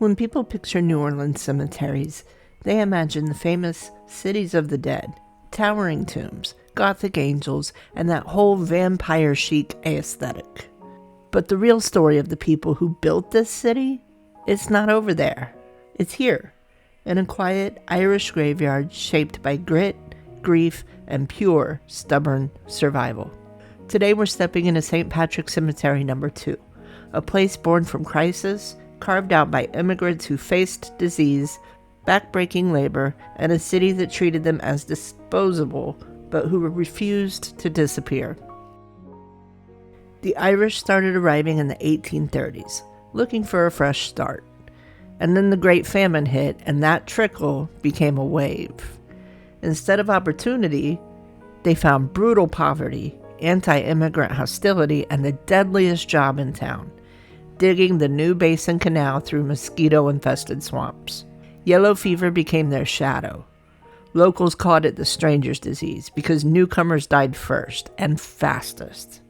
When people picture New Orleans cemeteries, they imagine the famous cities of the dead, towering tombs, Gothic angels, and that whole vampire chic aesthetic. But the real story of the people who built this city, it's not over there. It's here, in a quiet Irish graveyard shaped by grit, grief, and pure, stubborn survival. Today we're stepping into St. Patrick's Cemetery No. 2, a place born from crisis, carved out by immigrants who faced disease, backbreaking labor, and a city that treated them as disposable, but who refused to disappear. The Irish started arriving in the 1830s, looking for a fresh start. And then the Great Famine hit, and that trickle became a wave. Instead of opportunity, they found brutal poverty, anti-immigrant hostility, and the deadliest job in town, digging the new Basin Canal through mosquito-infested swamps. Yellow fever became their shadow. Locals called it the stranger's disease because newcomers died first and fastest.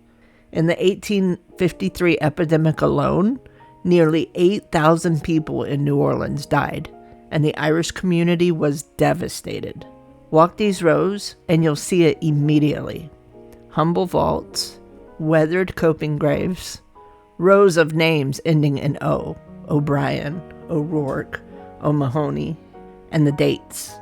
In the 1853 epidemic alone, nearly 8,000 people in New Orleans died, and the Irish community was devastated. Walk these rows and you'll see it immediately. Humble vaults, weathered coping graves, rows of names ending in O, O'Brien, O'Rourke, O'Mahony, and the dates.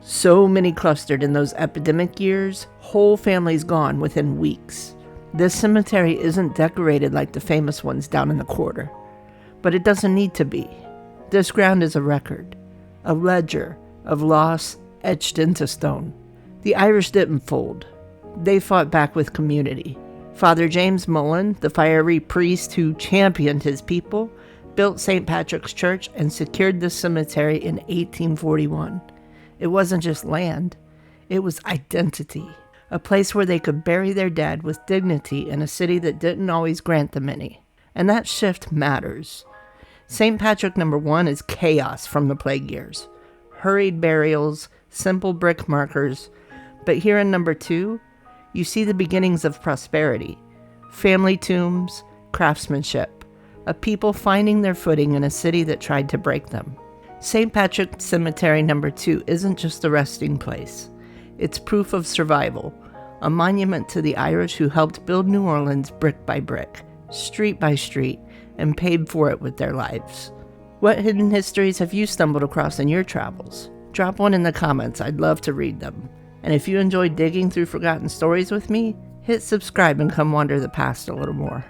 So many clustered in those epidemic years, whole families gone within weeks. This cemetery isn't decorated like the famous ones down in the quarter, but it doesn't need to be. This ground is a record, a ledger of loss etched into stone. The Irish didn't fold. They fought back with community. Father James Mullen, the fiery priest who championed his people, built St. Patrick's Church and secured this cemetery in 1841. It wasn't just land, it was identity. A place where they could bury their dead with dignity in a city that didn't always grant them any. And that shift matters. St. Patrick No. 1 is chaos from the plague years. Hurried burials, simple brick markers. But here in No. 2, you see the beginnings of prosperity. Family tombs, craftsmanship. A people finding their footing in a city that tried to break them. St. Patrick's Cemetery No. 2 isn't just a resting place. It's proof of survival, a monument to the Irish who helped build New Orleans brick by brick, street by street, and paid for it with their lives. What hidden histories have you stumbled across in your travels? Drop one in the comments, I'd love to read them. And if you enjoyed digging through forgotten stories with me, hit subscribe and come wander the past a little more.